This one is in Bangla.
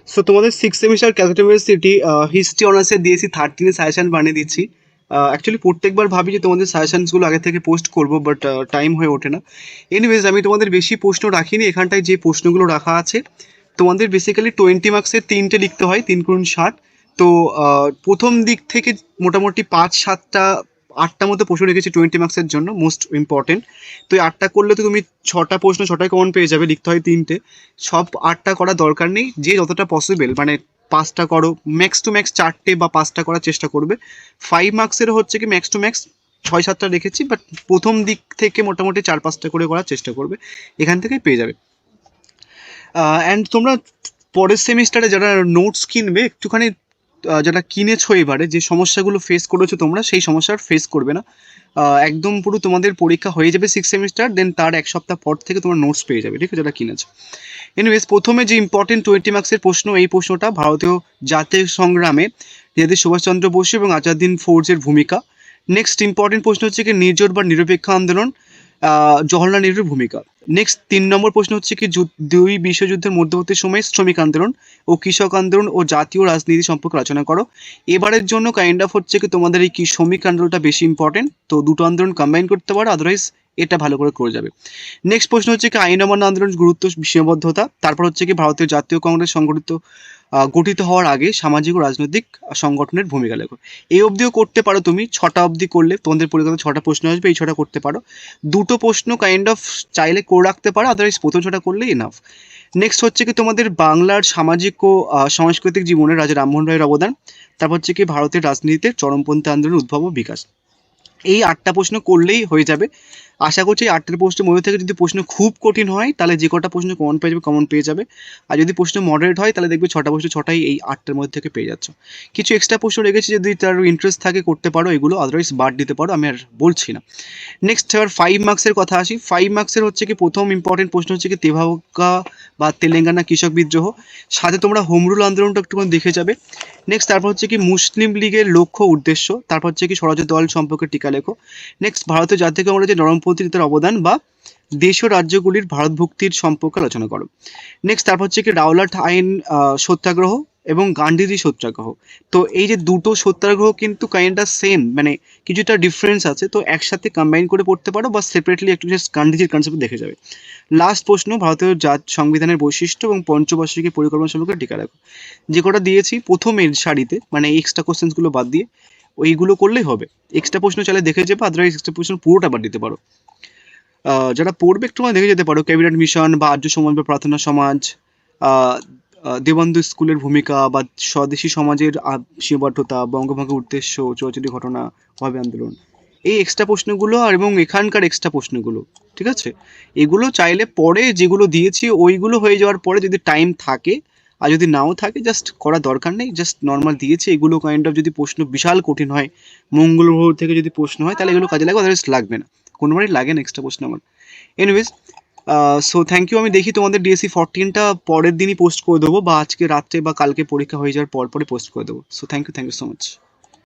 সো তোমাদের six semester Calcutta university history অনার্সে দিয়েছি 13 সাজেশন বানিয়ে দিচ্ছি। অ্যাকচুয়ালি প্রত্যেকবার ভাবি যে তোমাদের সাজেশনসগুলো আগে থেকে পোস্ট করবো, বাট টাইম হয়ে ওঠে না। এনিওয়েজ, আমি তোমাদের বেশি প্রশ্ন রাখিনি, এখানটায় যে প্রশ্নগুলো রাখা আছে তোমাদের বেসিক্যালি 20 মার্কসের 3টে লিখতে হয়, 3 × 60। তো প্রথম দিক থেকে মোটামুটি 5, 7টা, 8টা মতো প্রশ্ন রেখেছি 20 মার্কসের জন্য, মোস্ট ইম্পর্টেন্ট। তো এই 8টা করলে তো তুমি 6টা প্রশ্ন 6টায় কমন পেয়ে যাবে, লিখতে হয় 3টে। সব 8টা করার দরকার নেই, যে যতটা পসিবল মানে 5টা করো, ম্যাক্স টু ম্যাক্স 4টে বা 5টা করার চেষ্টা করবে। 5 মার্কসের হচ্ছে কি ম্যাক্স টু ম্যাক্স 6, 7টা রেখেছি, বাট প্রথম দিক থেকে মোটামুটি 4, 5টা করে করার চেষ্টা করবে, এখান থেকেই পেয়ে যাবে। অ্যান্ড তোমরা পরের সেমিস্টারে যারা নোটস কিনবে একটুখানি, যারা কিনেছো এবারে যে সমস্যাগুলো ফেস করেছো তোমরা, সেই সমস্যার ফেস করবে না। একদম পুরো তোমাদের পরীক্ষা হয়ে যাবে সিক্স সেমিস্টার, দেন তার 1 সপ্তাহ পর থেকে তোমরা নোটস পেয়ে যাবে, ঠিক আছে, যারা কিনেছো। এনিওয়েজ, প্রথমে যে ইম্পর্টেন্ট 20 মার্কসের প্রশ্ন, এই প্রশ্নটা ভারতীয় জাতীয় সংগ্রামে নেতাজি সুভাষচন্দ্র বসু এবং আজাদ হিন্দ ফৌজের ভূমিকা। নেক্সট ইম্পর্টেন্ট প্রশ্ন হচ্ছে কি নির্জোট বা নিরপেক্ষ আন্দোলন, জওহরলাল নেহরুর ভূমিকা। নেক্সট 3 নম্বর প্রশ্ন হচ্ছে কি দুই বিশ্বযুদ্ধের মধ্যবর্তী সময়ে শ্রমিক আন্দোলন ও কৃষক আন্দোলন ও জাতীয় রাজনীতি সম্পর্কে আলোচনা করো। এবারের জন্য কাইন্ড অফ হচ্ছে কি তোমাদের এই কি শ্রমিক আন্দোলনটা বেশি ইম্পর্টেন্ট, তো দুটো আন্দোলন কম্বাইন করতে পারো, আদারওয়াইজ এটা ভালো করে যাবে। নেক্সট প্রশ্ন হচ্ছে কি আইন অমান্য আন্দোলনের গুরুত্ব সীমাবদ্ধতা। তারপর হচ্ছে কি ভারতীয় জাতীয় কংগ্রেস গঠিত হওয়ার আগে সামাজিক ও রাজনৈতিক সংগঠনের ভূমিকা লেখো। এই অবধিও করতে পারো তুমি, 6টা অবধি করলে তোমাদের পরীক্ষাতে 6টা প্রশ্ন আসবে, এই 6টা করতে পারো। দুটো প্রশ্ন কাইন্ড অফ চাইলে করে রাখতে পারো, আদারওয়াইজ প্রথম 6টা করলেই এনাফ। নেক্সট হচ্ছে কি তোমাদের বাংলার সামাজিক ও সাংস্কৃতিক জীবনে রাজা রামমোহন রায়ের অবদান। তারপর হচ্ছে কি ভারতের রাজনীতিতে চরমপন্থী আন্দোলনের উদ্ভব ও বিকাশ। এই 8টা প্রশ্ন করলেই হয়ে যাবে। আশা করছি এই 8টার প্রশ্নের মধ্যে থেকে যদি প্রশ্ন খুব কঠিন হয় তাহলে যে কটা প্রশ্ন কমন পেয়ে যাবে। আর যদি প্রশ্ন মডারেট হয় তাহলে দেখবে 6টা প্রশ্ন 6টাই এই 8টার মধ্যে থেকে পেয়ে যাচ্ছ। কিছু এক্সট্রা প্রশ্ন রেখেছি, যদি তার ইন্টারেস্ট থাকে করতে পারো এগুলো, আদারওয়াইজ বাদ দিতে পারো, আমি আর বলছি না। নেক্সট এবার 5 মার্কসের কথা আসি। 5 মার্কসের হচ্ছে কি প্রথম ইম্পর্টেন্ট প্রশ্ন হচ্ছে কি তেভাগা বা তেলেঙ্গানা কৃষক বিদ্রোহ, সাথে তোমরা হোম রুল আন্দোলনটা একটুখানি দেখে যাবে। নেক্সট তারপর হচ্ছে কি মুসলিম লীগের লক্ষ্য উদ্দেশ্য, তারপর হচ্ছে কি স্বরাজ্য দল সম্পর্কে টিকা লেখো। নেক্সট ভারতীয় জাতীয় কংগ্রেসের নরমপন্থী নেতার অবদান বা দেশীয় রাজ্যগুলির ভারতভুক্তির সম্পর্কে আলোচনা করো। নেক্সট তারপর হচ্ছে কি রাওলাট আইন সত্যাগ্রহ এবং গান্ধীজি সত্যাগ্রহ। তো এই যে দুটো সত্যাগ্রহ কিন্তু কাইন্ডটা সেম, মানে কিছুটা ডিফারেন্স আছে, তো একসাথে কম্বাইন করে পড়তে পারো বা সেপারেটলি একটু জাস্ট গান্ধীজির কনসেপ্ট দেখে যাবে। লাস্ট প্রশ্ন ভারতীয় সংবিধানের বৈশিষ্ট্য এবং পঞ্চবার্ষিকী পরিকল্পনা সম্পর্কে টিকা রাখো। যে কটা দিয়েছি প্রথমের সারিতে, মানে এক্সট্রা কোশ্চেন্সগুলো বাদ দিয়ে ওইগুলো করলেই হবে। এক্সট্রা প্রশ্ন চাইলে দেখে যাবে, আদারওয়াইজ এক্সট্রা প্রশ্ন পুরোটা বাদ দিতে পারো। যারা পড়বে একটু দেখে যেতে পারো ক্যাবিনেট মিশন বা আর্য সমাজ বা প্রার্থনা সমাজ, আহ, দেববন্ধু স্কুলের ভূমিকা বা স্বদেশী সমাজের সীমাবদ্ধতা, বঙ্গভঙ্গের উদ্দেশ্য, চৌচুরি ঘটনা, ভাবে আন্দোলন, এই এক্সট্রা প্রশ্নগুলো আর এবং এখানকার এক্সট্রা প্রশ্নগুলো, ঠিক আছে, এগুলো চাইলে পরে যেগুলো দিয়েছি ওইগুলো হয়ে যাওয়ার পরে যদি টাইম থাকে, আর যদি নাও থাকে জাস্ট করার দরকার নেই, জাস্ট নর্মাল দিয়েছি এগুলো কাইন্ড অফ যদি প্রশ্ন বিশাল কঠিন হয়, মঙ্গল গ্রহ থেকে যদি প্রশ্ন হয় তাহলে এগুলো কাজে লাগবে, আদারওয়াইজ লাগবে না, কোনোবারই লাগে না এক্সট্রা প্রশ্ন আমার। Anyways, so thank you. আমি দেখি তোমাদের ডিএসসি 14টা পরের দিনই পোস্ট করে দেবো, বা আজকে রাত্রে বা কালকে পরীক্ষা হয়ে যাওয়ার পরই পোস্ট করে দেবো। So thank you so much.